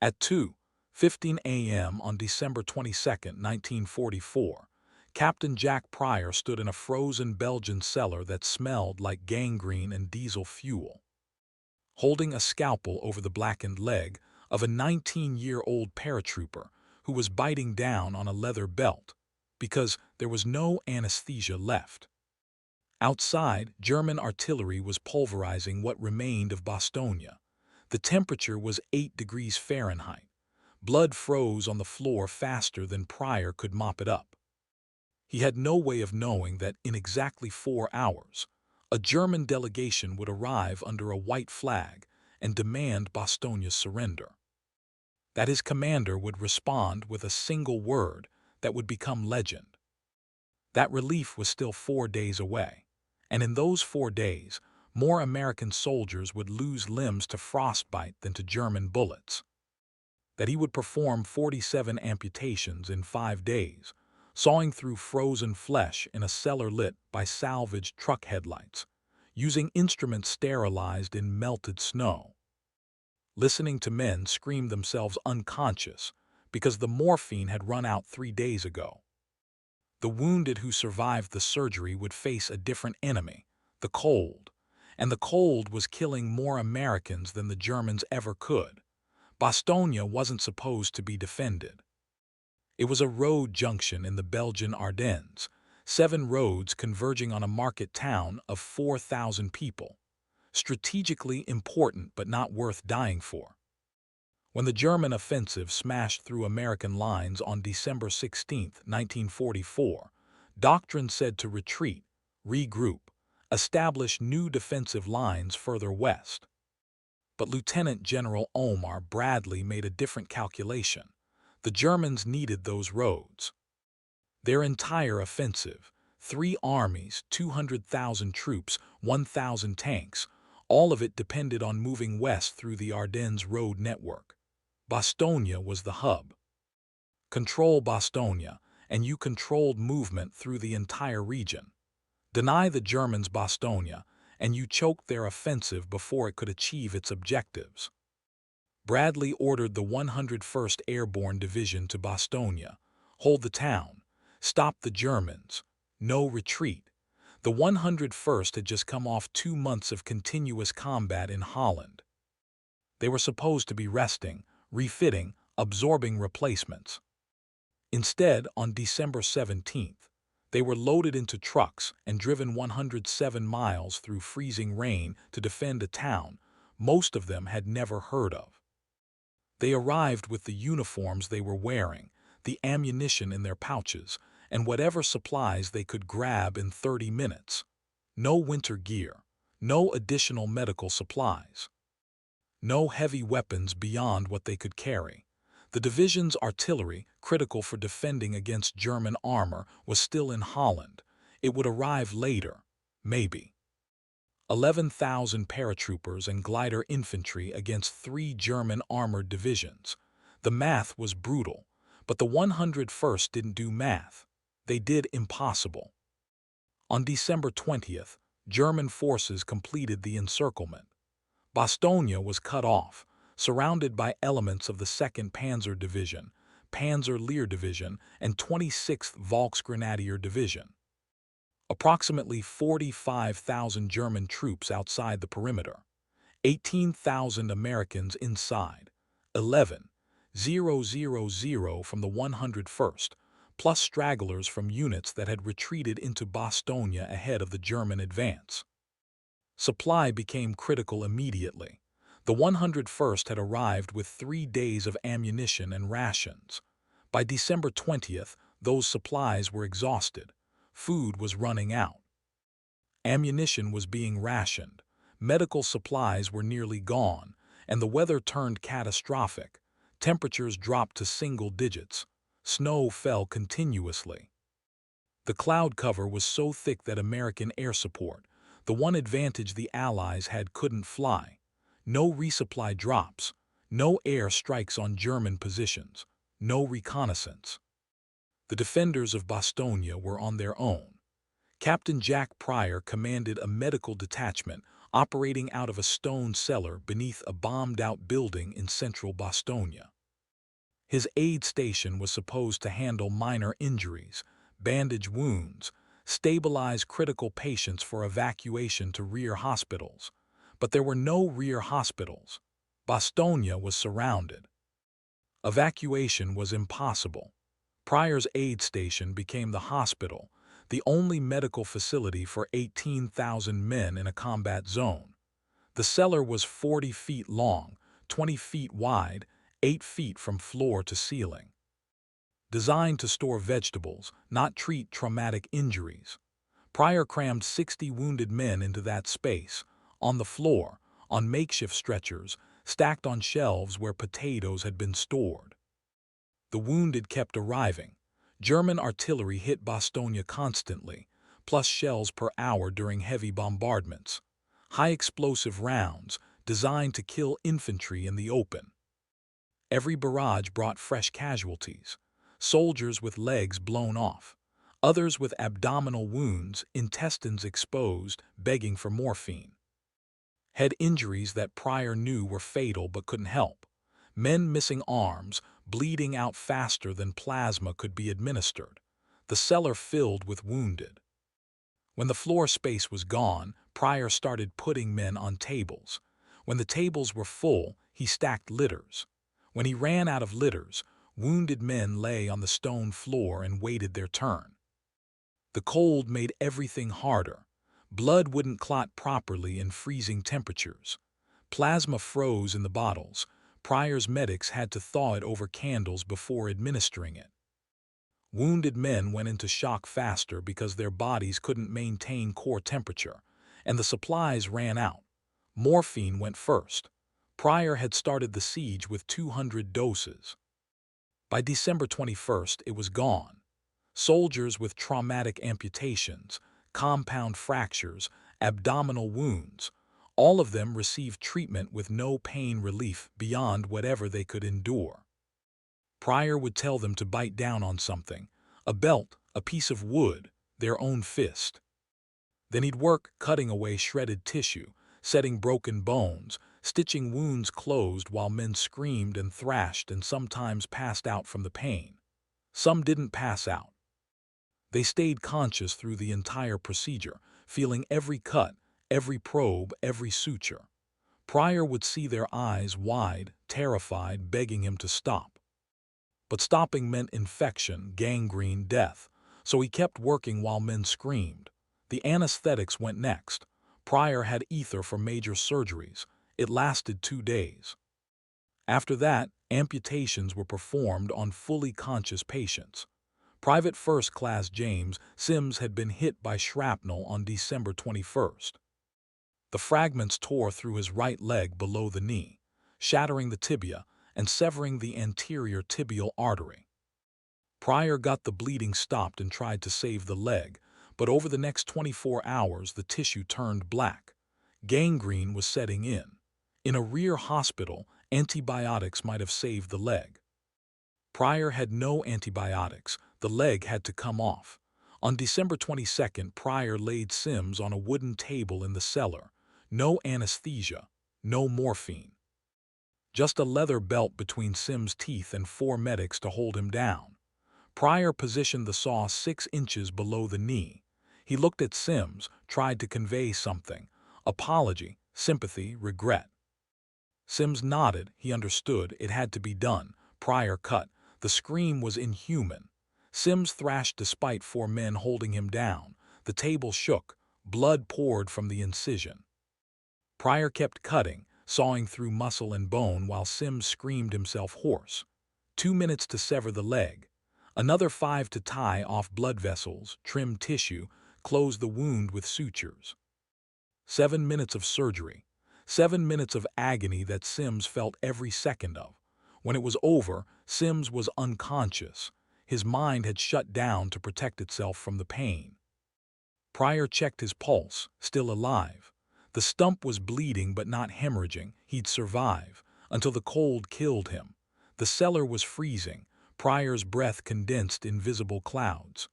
At 2:15 a.m. on December 22, 1944, Captain Jack Pryor stood in a frozen Belgian cellar that smelled like gangrene and diesel fuel. Holding a scalpel over the blackened leg of a 19-year-old paratrooper who was biting down on a leather belt because there was no anesthesia left. Outside, German artillery was pulverizing what remained of Bastogne. The temperature was 8 degrees Fahrenheit. Blood froze on the floor faster than Pryor could mop it up. He had no way of knowing that in exactly 4 hours, a German delegation would arrive under a white flag and demand Bastogne's surrender. That his commander would respond with a single word that would become legend. That relief was still 4 days away, and in those 4 days, more American soldiers would lose limbs to frostbite than to German bullets. That he would perform 47 amputations in 5 days, sawing through frozen flesh in a cellar lit by salvaged truck headlights, using instruments sterilized in melted snow. Listening to men scream themselves unconscious because the morphine had run out 3 days ago. The wounded who survived the surgery would face a different enemy, the cold, and the cold was killing more Americans than the Germans ever could. Bastogne wasn't supposed to be defended. It was a road junction in the Belgian Ardennes, 7 roads converging on a market town of 4,000 people, strategically important but not worth dying for. When the German offensive smashed through American lines on December 16, 1944, doctrine said to retreat, regroup, establish new defensive lines further west. But Lieutenant General Omar Bradley made a different calculation. The Germans needed those roads. Their entire offensive, 3 armies, 200,000 troops, 1,000 tanks, all of it depended on moving west through the Ardennes road network. Bastogne was the hub. Control Bastogne, and you controlled movement through the entire region. Deny the Germans Bastogne, and you choked their offensive before it could achieve its objectives. Bradley ordered the 101st Airborne Division to Bastogne, hold the town, stop the Germans, no retreat. The 101st had just come off 2 months of continuous combat in Holland. They were supposed to be resting, refitting, absorbing replacements. Instead, on December 17th, they were loaded into trucks and driven 107 miles through freezing rain to defend a town most of them had never heard of. They arrived with the uniforms they were wearing, the ammunition in their pouches, and whatever supplies they could grab in 30 minutes. No winter gear, no additional medical supplies. No heavy weapons beyond what they could carry. The division's artillery, critical for defending against German armor, was still in Holland. It would arrive later, maybe. 11,000 paratroopers and glider infantry against 3 German armored divisions. The math was brutal, but the 101st didn't do math. They did impossible. On December 20th, German forces completed the encirclement. Bastogne was cut off, surrounded by elements of the 2nd Panzer Division, Panzer Lehr Division, and 26th Volksgrenadier Division. Approximately 45,000 German troops outside the perimeter, 18,000 Americans inside, 11,000 from the 101st, plus stragglers from units that had retreated into Bastogne ahead of the German advance. Supply became critical immediately. The 101st had arrived with 3 days of ammunition and rations. By December 20th, those supplies were exhausted. Food was running out. Ammunition was being rationed. Medical supplies were nearly gone, and the weather turned catastrophic. Temperatures dropped to single digits. Snow fell continuously. The cloud cover was so thick that American air support, the one advantage the Allies had, couldn't fly. No resupply drops, no air strikes on German positions, no reconnaissance. The defenders of Bastogne were on their own. Captain Jack Pryor commanded a medical detachment operating out of a stone cellar beneath a bombed-out building in central Bastogne. His aid station was supposed to handle minor injuries, bandage wounds, stabilize critical patients for evacuation to rear hospitals. But there were no rear hospitals. Bastogne was surrounded. Evacuation was impossible. Pryor's aid station became the hospital, the only medical facility for 18,000 men in a combat zone. The cellar was 40 feet long, 20 feet wide, 8 feet from floor to ceiling. Designed to store vegetables, not treat traumatic injuries. Pryor crammed 60 wounded men into that space, on the floor, on makeshift stretchers, stacked on shelves where potatoes had been stored. The wounded kept arriving. German artillery hit Bastogne constantly, plus shells per hour during heavy bombardments. High-explosive rounds, designed to kill infantry in the open. Every barrage brought fresh casualties. Soldiers with legs blown off. Others with abdominal wounds, intestines exposed, begging for morphine. Head injuries that Pryor knew were fatal but couldn't help. Men missing arms, bleeding out faster than plasma could be administered. The cellar filled with wounded. When the floor space was gone, Pryor started putting men on tables. When the tables were full, he stacked litters. When he ran out of litters, wounded men lay on the stone floor and waited their turn. The cold made everything harder. Blood wouldn't clot properly in freezing temperatures. Plasma froze in the bottles. Pryor's medics had to thaw it over candles before administering it. Wounded men went into shock faster because their bodies couldn't maintain core temperature, and the supplies ran out. Morphine went first. Pryor had started the siege with 200 doses. By December 21st, it was gone. Soldiers with traumatic amputations, compound fractures, abdominal wounds, all of them received treatment with no pain relief beyond whatever they could endure. Pryor would tell them to bite down on something, a belt, a piece of wood, their own fist. Then he'd work cutting away shredded tissue, setting broken bones, stitching wounds closed while men screamed and thrashed and sometimes passed out from the pain. Some didn't pass out. They stayed conscious through the entire procedure, feeling every cut, every probe, every suture. Pryor would see their eyes wide, terrified, begging him to stop. But stopping meant infection, gangrene, death, so he kept working while men screamed. The anesthetics went next. Pryor had ether for major surgeries. It lasted 2 days. After that, amputations were performed on fully conscious patients. Private First Class James Sims had been hit by shrapnel on December 21st. The fragments tore through his right leg below the knee, shattering the tibia and severing the anterior tibial artery. Pryor got the bleeding stopped and tried to save the leg, but over the next 24 hours the tissue turned black. Gangrene was setting in. In a rear hospital, antibiotics might have saved the leg. Pryor had no antibiotics. The leg had to come off. On December 22nd, Pryor laid Sims on a wooden table in the cellar. No anesthesia, no morphine. Just a leather belt between Sims' teeth and 4 medics to hold him down. Pryor positioned the saw 6 inches below the knee. He looked at Sims, tried to convey something. Apology, sympathy, regret. Sims nodded. He understood. It had to be done. Pryor cut. The scream was inhuman. Sims thrashed despite 4 men holding him down. The table shook. Blood poured from the incision. Pryor kept cutting, sawing through muscle and bone while Sims screamed himself hoarse. 2 minutes to sever the leg. Another 5 to tie off blood vessels, trim tissue, close the wound with sutures. 7 minutes of surgery. 7 minutes of agony that Sims felt every second of. When it was over, Sims was unconscious. His mind had shut down to protect itself from the pain. Pryor checked his pulse, still alive. The stump was bleeding but not hemorrhaging. He'd survive, until the cold killed him. The cellar was freezing. Pryor's breath condensed in visible clouds.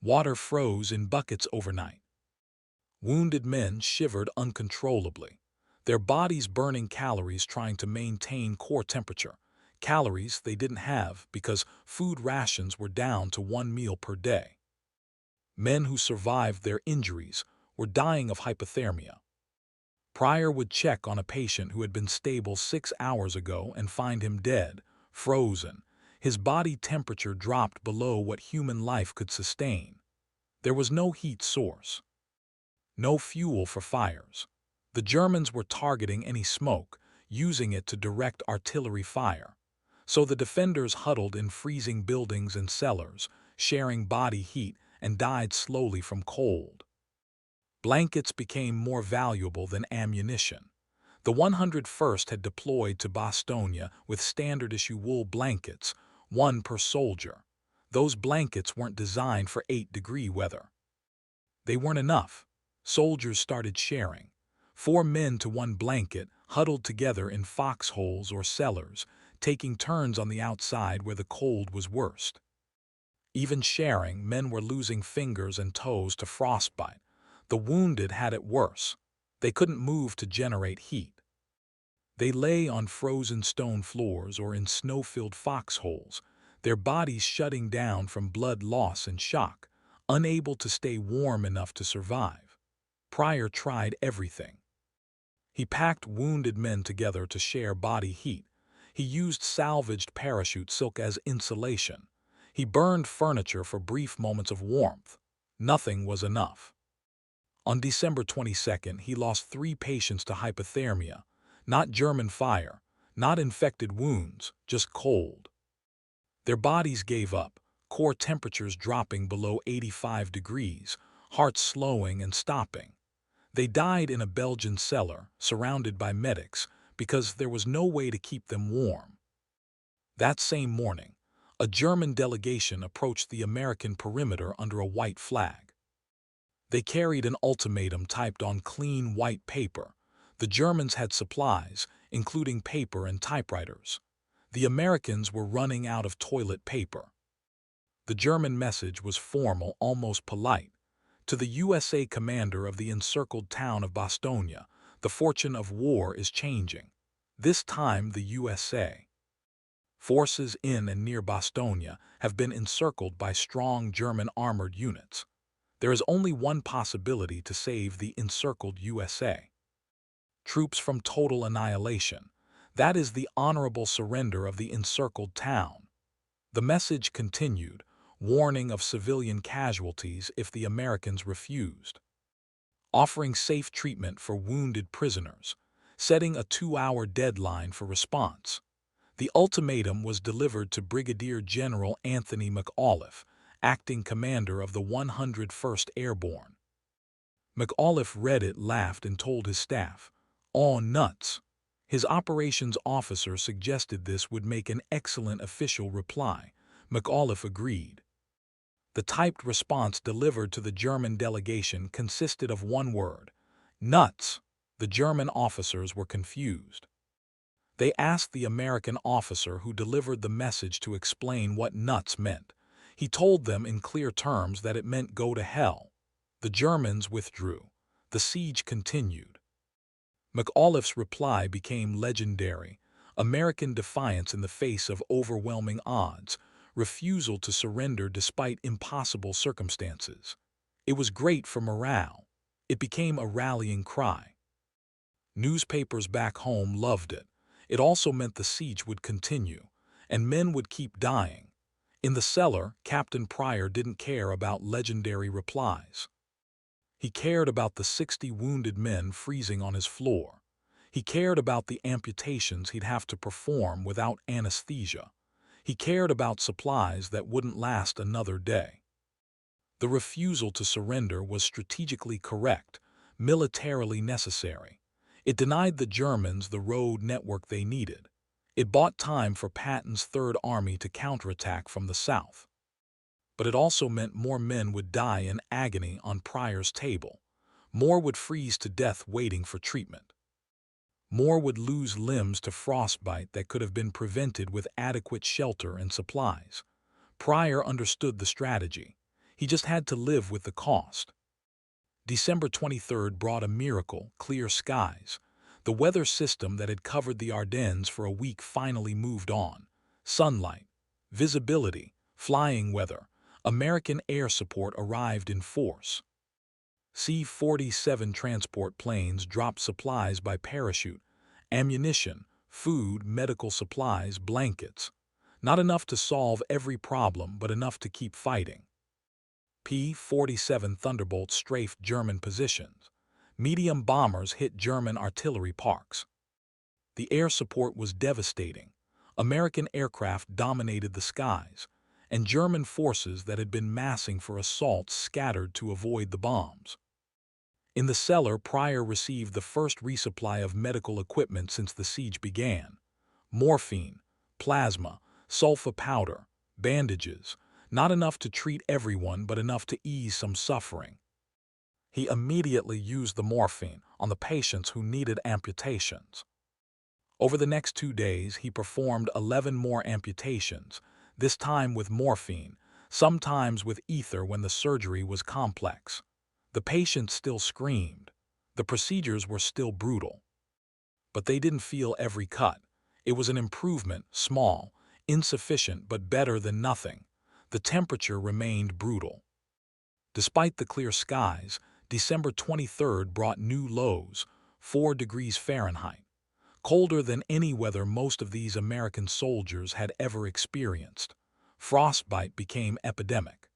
Water froze in buckets overnight. Wounded men shivered uncontrollably, their bodies burning calories trying to maintain core temperature, calories they didn't have because food rations were down to 1 meal per day. Men who survived their injuries were dying of hypothermia. Pryor would check on a patient who had been stable 6 hours ago and find him dead, frozen. His body temperature dropped below what human life could sustain. There was no heat source, no fuel for fires. The Germans were targeting any smoke, using it to direct artillery fire. So the defenders huddled in freezing buildings and cellars, sharing body heat, and died slowly from cold. Blankets became more valuable than ammunition. The 101st had deployed to Bastogne with standard-issue wool blankets, one per soldier. Those blankets weren't designed for 8-degree weather. They weren't enough. Soldiers started sharing. 4 men to 1 blanket, huddled together in foxholes or cellars, taking turns on the outside where the cold was worst. Even sharing, men were losing fingers and toes to frostbite. The wounded had it worse. They couldn't move to generate heat. They lay on frozen stone floors or in snow-filled foxholes, their bodies shutting down from blood loss and shock, unable to stay warm enough to survive. Pryor tried everything. He packed wounded men together to share body heat. He used salvaged parachute silk as insulation. He burned furniture for brief moments of warmth. Nothing was enough. On December 22nd, he lost 3 patients to hypothermia. Not German fire, not infected wounds, just cold. Their bodies gave up, core temperatures dropping below 85 degrees, hearts slowing and stopping. They died in a Belgian cellar, surrounded by medics, because there was no way to keep them warm. That same morning, a German delegation approached the American perimeter under a white flag. They carried an ultimatum typed on clean white paper. The Germans had supplies, including paper and typewriters. The Americans were running out of toilet paper. The German message was formal, almost polite. To the USA commander of the encircled town of Bastogne, the fortune of war is changing. This time the USA. Forces in and near Bastogne have been encircled by strong German armored units. There is only one possibility to save the encircled USA. Troops from total annihilation. That is the honorable surrender of the encircled town. The message continued, warning of civilian casualties if the Americans refused. Offering safe treatment for wounded prisoners. Setting a 2-hour deadline for response. The ultimatum was delivered to Brigadier General Anthony McAuliffe, acting commander of the 101st Airborne. McAuliffe read it, laughed, and told his staff, "All nuts." His operations officer suggested this would make an excellent official reply. McAuliffe agreed. The typed response delivered to the German delegation consisted of one word, nuts. The German officers were confused. They asked the American officer who delivered the message to explain what nuts meant. He told them in clear terms that it meant go to hell. The Germans withdrew. The siege continued. McAuliffe's reply became legendary. American defiance in the face of overwhelming odds, refusal to surrender despite impossible circumstances. It was great for morale. It became a rallying cry. Newspapers back home loved it. It also meant the siege would continue, and men would keep dying. In the cellar, Captain Pryor didn't care about legendary replies. He cared about the 60 wounded men freezing on his floor. He cared about the amputations he'd have to perform without anesthesia. He cared about supplies that wouldn't last another day. The refusal to surrender was strategically correct, militarily necessary. It denied the Germans the road network they needed. It bought time for Patton's Third Army to counterattack from the south. But it also meant more men would die in agony on Pryor's table. More would freeze to death waiting for treatment. More would lose limbs to frostbite that could have been prevented with adequate shelter and supplies. Pryor understood the strategy. He just had to live with the cost. December 23rd brought a miracle: clear skies. The weather system that had covered the Ardennes for a week finally moved on. Sunlight, visibility, flying weather. American air support arrived in force. C-47 transport planes dropped supplies by parachute, ammunition, food, medical supplies, blankets. Not enough to solve every problem, but enough to keep fighting. P-47 Thunderbolts strafed German positions. Medium bombers hit German artillery parks. The air support was devastating. American aircraft dominated the skies, and German forces that had been massing for assaults scattered to avoid the bombs. In the cellar, Pryor received the first resupply of medical equipment since the siege began. Morphine, plasma, sulfa powder, bandages. Not enough to treat everyone, but enough to ease some suffering. He immediately used the morphine on the patients who needed amputations. Over the next 2 days, he performed 11 more amputations, this time with morphine, sometimes with ether when the surgery was complex. The patients still screamed. The procedures were still brutal. But they didn't feel every cut. It was an improvement, small, insufficient, but better than nothing. The temperature remained brutal. Despite the clear skies, December 23rd brought new lows, 4 degrees Fahrenheit. Colder than any weather most of these American soldiers had ever experienced. Frostbite became epidemic.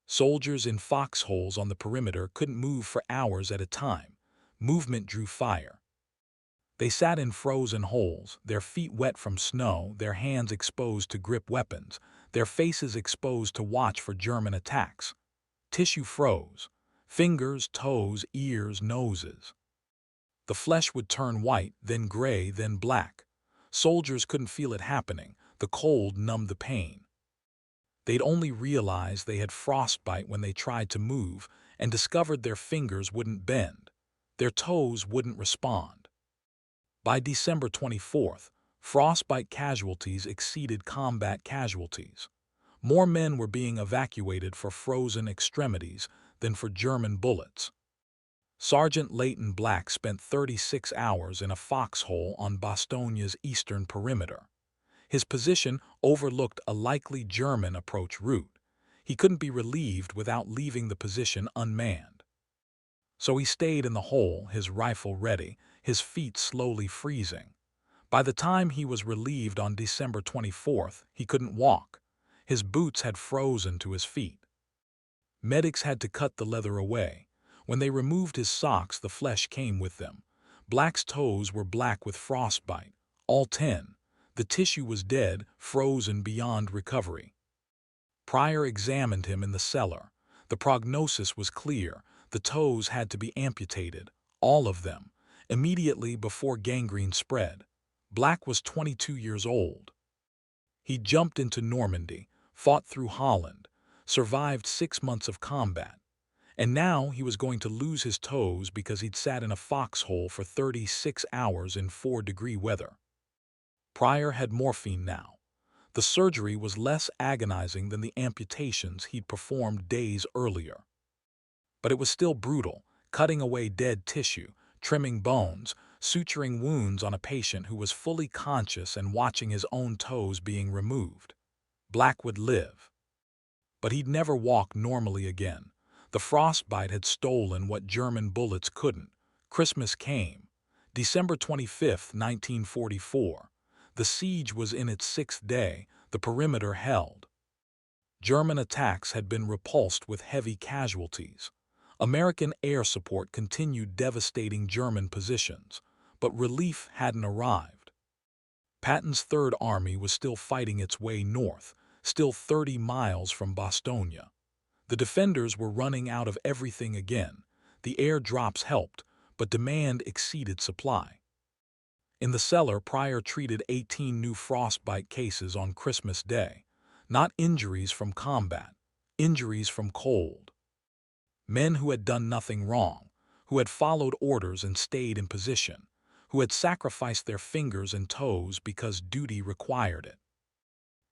Soldiers in foxholes on the perimeter couldn't move for hours at a time. Movement drew fire. They sat in frozen holes, their feet wet from snow, their hands exposed to grip weapons, their faces exposed to watch for German attacks. Tissue froze. Fingers, toes, ears, noses. The flesh would turn white, then gray, then black. Soldiers couldn't feel it happening. The cold numbed the pain. They'd only realized they had frostbite when they tried to move and discovered their fingers wouldn't bend. Their toes wouldn't respond. By December 24th, frostbite casualties exceeded combat casualties. More men were being evacuated for frozen extremities than for German bullets. Sergeant Leighton Black spent 36 hours in a foxhole on Bastogne's eastern perimeter. His position overlooked a likely German approach route. He couldn't be relieved without leaving the position unmanned. So he stayed in the hole, his rifle ready, his feet slowly freezing. By the time he was relieved on December 24th, he couldn't walk. His boots had frozen to his feet. Medics had to cut the leather away. When they removed his socks, the flesh came with them. Black's toes were black with frostbite, all 10. The tissue was dead, frozen beyond recovery. Pryor examined him in the cellar. The prognosis was clear. The toes had to be amputated, all of them, immediately before gangrene spread. Black was 22 years old. He jumped into Normandy, fought through Holland, survived 6 months of combat. And now he was going to lose his toes because he'd sat in a foxhole for 36 hours in 4-degree weather. Pryor had morphine now. The surgery was less agonizing than the amputations he'd performed days earlier. But it was still brutal, cutting away dead tissue, trimming bones, suturing wounds on a patient who was fully conscious and watching his own toes being removed. Black would live. But he'd never walk normally again. The frostbite had stolen what German bullets couldn't. Christmas came. December 25, 1944. The siege was in its 6th day, the perimeter held. German attacks had been repulsed with heavy casualties. American air support continued devastating German positions, but relief hadn't arrived. Patton's Third Army was still fighting its way north, still 30 miles from Bastogne. The defenders were running out of everything again. The air drops helped, but demand exceeded supply. In the cellar, Pryor treated 18 new frostbite cases on Christmas Day. Not injuries from combat, injuries from cold. Men who had done nothing wrong, who had followed orders and stayed in position, who had sacrificed their fingers and toes because duty required it.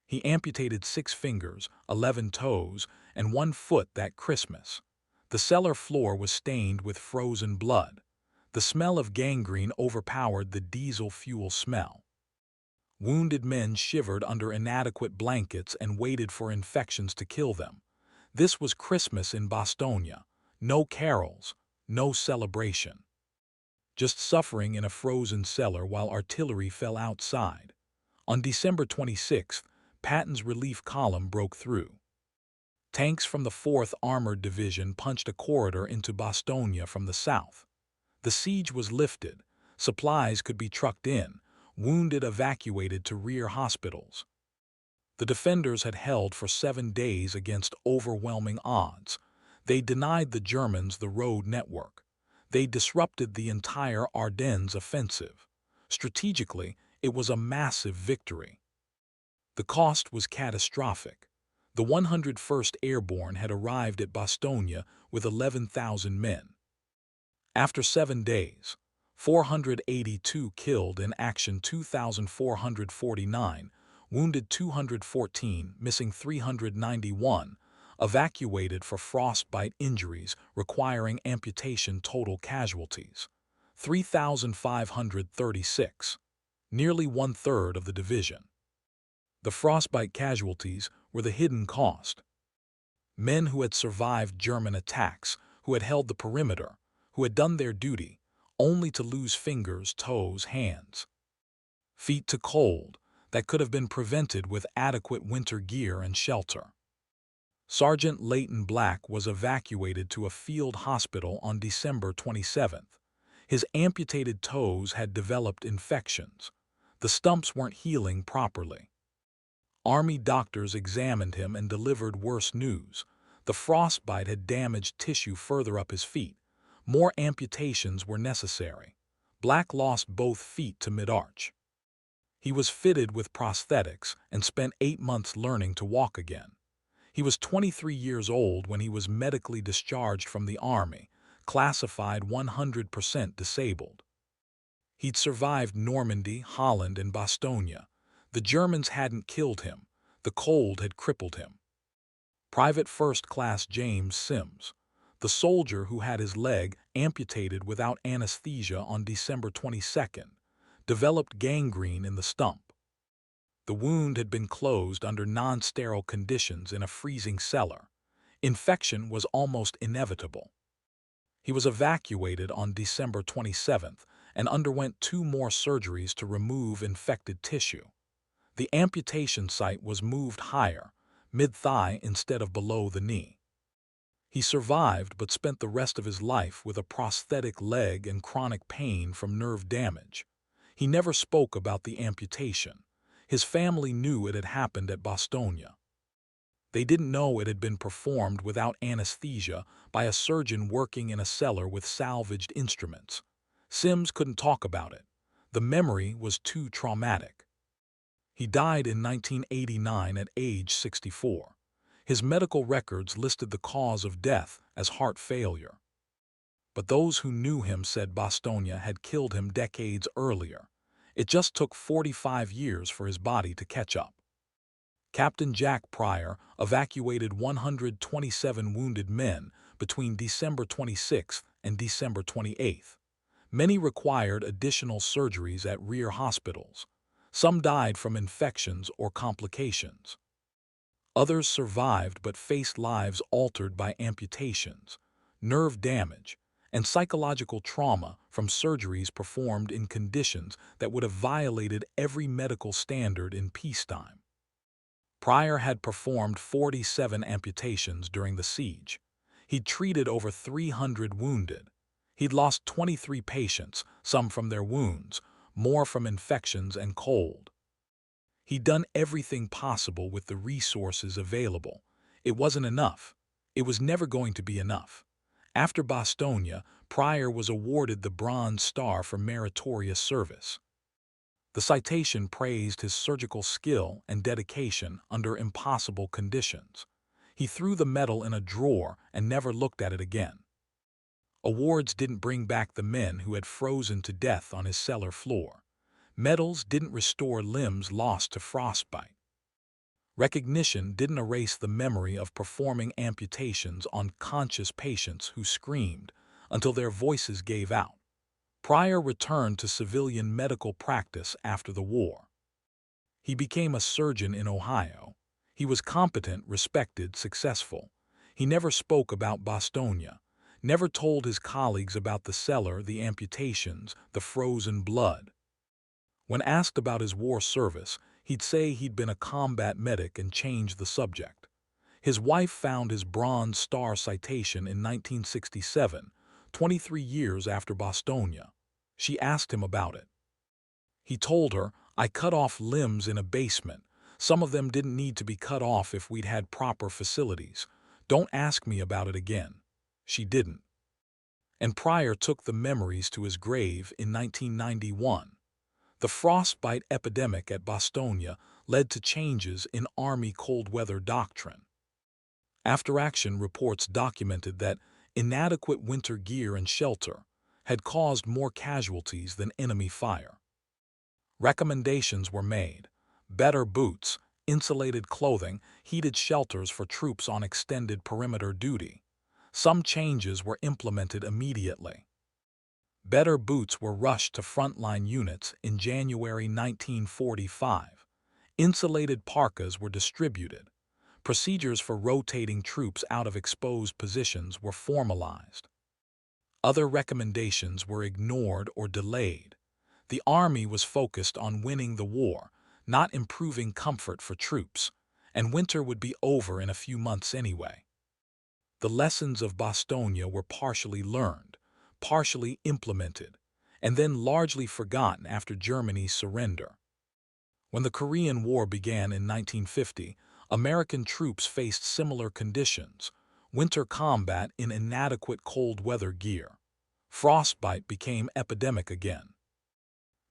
He amputated 6 fingers, 11 toes, and 1 foot that Christmas. The cellar floor was stained with frozen blood. The smell of gangrene overpowered the diesel fuel smell. Wounded men shivered under inadequate blankets and waited for infections to kill them. This was Christmas in Bastogne. No carols, no celebration. Just suffering in a frozen cellar while artillery fell outside. On December 26th, Patton's relief column broke through. Tanks from the 4th Armored Division punched a corridor into Bastogne from the south. The siege was lifted, supplies could be trucked in, wounded evacuated to rear hospitals. The defenders had held for 7 days against overwhelming odds. They denied the Germans the road network. They disrupted the entire Ardennes offensive. Strategically, it was a massive victory. The cost was catastrophic. The 101st Airborne had arrived at Bastogne with 11,000 men. After 7 days, 482 killed in action, 2,449, wounded 214, missing 391, evacuated for frostbite injuries requiring amputation. Total casualties, 3,536, nearly 1/3 of the division. The frostbite casualties were the hidden cost. Men who had survived German attacks, who had held the perimeter, who had done their duty, only to lose fingers, toes, hands. Feet to cold that could have been prevented with adequate winter gear and shelter. Sergeant Leighton Black was evacuated to a field hospital on December 27th. His amputated toes had developed infections. The stumps weren't healing properly. Army doctors examined him and delivered worse news. The frostbite had damaged tissue further up his feet. More amputations were necessary. Black lost both feet to mid-arch. He was fitted with prosthetics and spent 8 months learning to walk again. He was 23 years old when he was medically discharged from the Army, classified 100% disabled. He'd survived Normandy, Holland, and Bastogne. The Germans hadn't killed him. The cold had crippled him. Private First Class James Sims, the soldier who had his leg amputated without anesthesia on December 22nd, developed gangrene in the stump. The wound had been closed under non-sterile conditions in a freezing cellar. Infection was almost inevitable. He was evacuated on December 27th and underwent 2 more surgeries to remove infected tissue. The amputation site was moved higher, mid-thigh instead of below the knee. He survived but spent the rest of his life with a prosthetic leg and chronic pain from nerve damage. He never spoke about the amputation. His family knew it had happened at Bastogne. They didn't know it had been performed without anesthesia by a surgeon working in a cellar with salvaged instruments. Sims couldn't talk about it. The memory was too traumatic. He died in 1989 at age 64. His medical records listed the cause of death as heart failure. But those who knew him said Bastogne had killed him decades earlier. It just took 45 years for his body to catch up. Captain Jack Pryor evacuated 127 wounded men between December 26th and December 28th. Many required additional surgeries at rear hospitals. Some died from infections or complications. Others survived but faced lives altered by amputations, nerve damage, and psychological trauma from surgeries performed in conditions that would have violated every medical standard in peacetime. Pryor had performed 47 amputations during the siege. He'd treated over 300 wounded. He'd lost 23 patients, some from their wounds, more from infections and cold. He'd done everything possible with the resources available. It wasn't enough. It was never going to be enough. After Bastogne, Pryor was awarded the Bronze Star for meritorious service. The citation praised his surgical skill and dedication under impossible conditions. He threw the medal in a drawer and never looked at it again. Awards didn't bring back the men who had frozen to death on his cellar floor. Medals didn't restore limbs lost to frostbite. Recognition didn't erase the memory of performing amputations on conscious patients who screamed until their voices gave out. Pryor returned to civilian medical practice after the war. He became a surgeon in Ohio. He was competent, respected, successful. He never spoke about Bastogne, never told his colleagues about the cellar, the amputations, the frozen blood. When asked about his war service, he'd say he'd been a combat medic and changed the subject. His wife found his Bronze Star citation in 1967, 23 years after Bastogne. She asked him about it. He told her, "I cut off limbs in a basement. Some of them didn't need to be cut off if we'd had proper facilities. Don't ask me about it again." She didn't. And Pryor took the memories to his grave in 1991. The frostbite epidemic at Bastogne led to changes in Army cold weather doctrine. After-action reports documented that inadequate winter gear and shelter had caused more casualties than enemy fire. Recommendations were made: better boots, insulated clothing, heated shelters for troops on extended perimeter duty. Some changes were implemented immediately. Better boots were rushed to frontline units in January 1945. Insulated parkas were distributed. Procedures for rotating troops out of exposed positions were formalized. Other recommendations were ignored or delayed. The Army was focused on winning the war, not improving comfort for troops, and winter would be over in a few months anyway. The lessons of Bastogne were partially learned, partially implemented, and then largely forgotten after Germany's surrender. When the Korean War began in 1950, American troops faced similar conditions: winter combat in inadequate cold weather gear. Frostbite became epidemic again.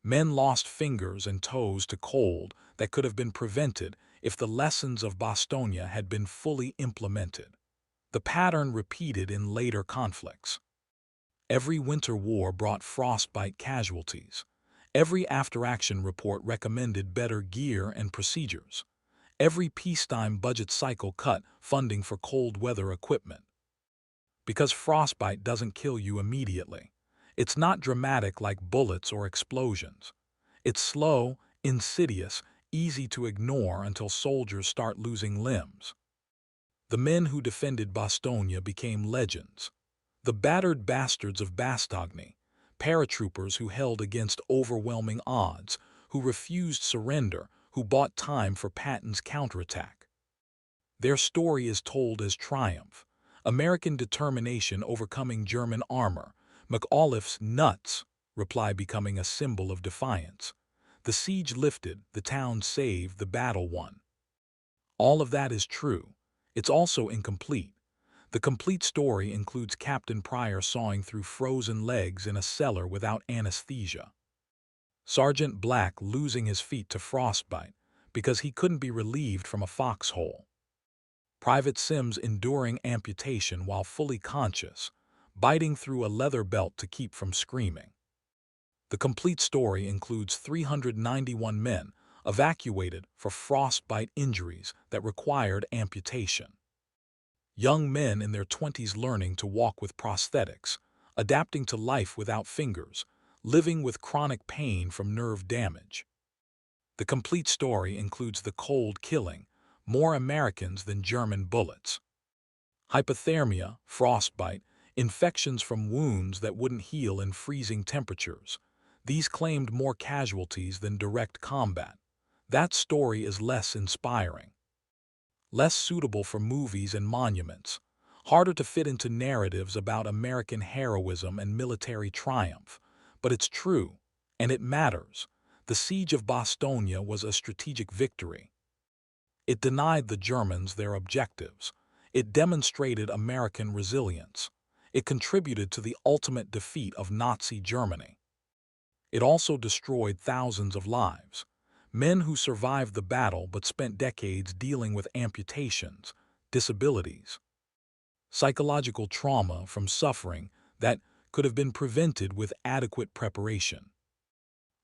Men lost fingers and toes to cold that could have been prevented if the lessons of Bastogne had been fully implemented. The pattern repeated in later conflicts. Every winter war brought frostbite casualties. Every after-action report recommended better gear and procedures. Every peacetime budget cycle cut funding for cold weather equipment. Because frostbite doesn't kill you immediately. It's not dramatic like bullets or explosions. It's slow, insidious, easy to ignore until soldiers start losing limbs. The men who defended Bastogne became legends. The battered bastards of Bastogne, paratroopers who held against overwhelming odds, who refused surrender, who bought time for Patton's counterattack. Their story is told as triumph, American determination overcoming German armor, McAuliffe's "nuts" reply becoming a symbol of defiance. The siege lifted, the town saved, the battle won. All of that is true. It's also incomplete. The complete story includes Captain Pryor sawing through frozen legs in a cellar without anesthesia. Sergeant Black losing his feet to frostbite because he couldn't be relieved from a foxhole. Private Sims enduring amputation while fully conscious, biting through a leather belt to keep from screaming. The complete story includes 391 men evacuated for frostbite injuries that required amputation. Young men in their 20s learning to walk with prosthetics, adapting to life without fingers, living with chronic pain from nerve damage. The complete story includes the cold killing more Americans than German bullets. Hypothermia, frostbite, infections from wounds that wouldn't heal in freezing temperatures. These claimed more casualties than direct combat. That story is less inspiring. Less suitable for movies and monuments, harder to fit into narratives about American heroism and military triumph. But it's true, and it matters. The siege of Bastogne was a strategic victory. It denied the Germans their objectives. It demonstrated American resilience. It contributed to the ultimate defeat of Nazi Germany. It also destroyed thousands of lives. Men who survived the battle but spent decades dealing with amputations, disabilities, psychological trauma from suffering that could have been prevented with adequate preparation.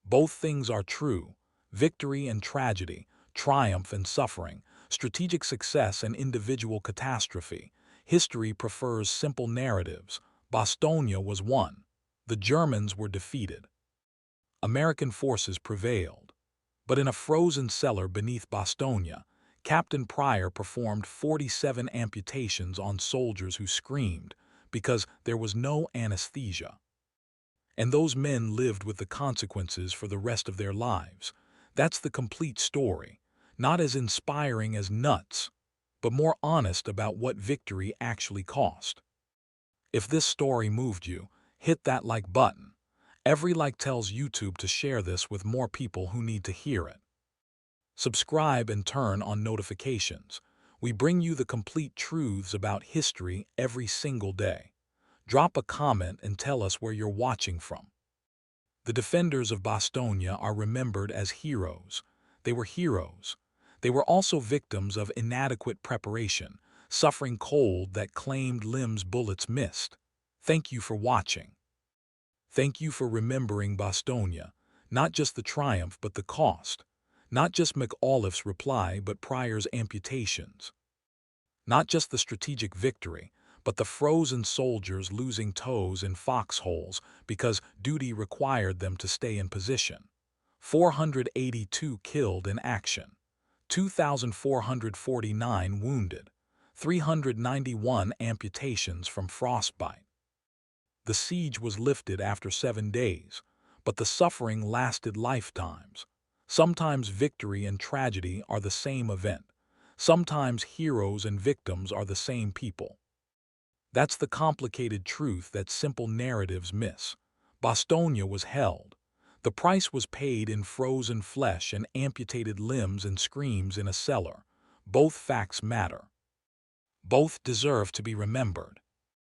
Both things are true: victory and tragedy, triumph and suffering, Strategic success and individual catastrophe. History prefers simple narratives. Bastogne was won. The Germans were defeated. American forces prevailed. But in a frozen cellar beneath Bastogne, Captain Pryor performed 47 amputations on soldiers who screamed because there was no anesthesia. And those men lived with the consequences for the rest of their lives. That's the complete story, not as inspiring as Nuts, but more honest about what victory actually cost. If this story moved you, hit that like button. Every like tells YouTube to share this with more people who need to hear it. Subscribe and turn on notifications. We bring you the complete truths about history every single day. Drop a comment and tell us where you're watching from. The defenders of Bastogne are remembered as heroes. They were heroes. They were also victims of inadequate preparation, suffering cold that claimed limbs bullets missed. Thank you for watching. Thank you for remembering Bastogne, not just the triumph but the cost. Not just McAuliffe's reply but Pryor's amputations. Not just the strategic victory, but the frozen soldiers losing toes in foxholes because duty required them to stay in position. 482 killed in action. 2,449 wounded. 391 amputations from frostbite. The siege was lifted after 7 days, but the suffering lasted lifetimes. Sometimes victory and tragedy are the same event. Sometimes heroes and victims are the same people. That's the complicated truth that simple narratives miss. Bastogne was held. The price was paid in frozen flesh and amputated limbs and screams in a cellar. Both facts matter. Both deserve to be remembered.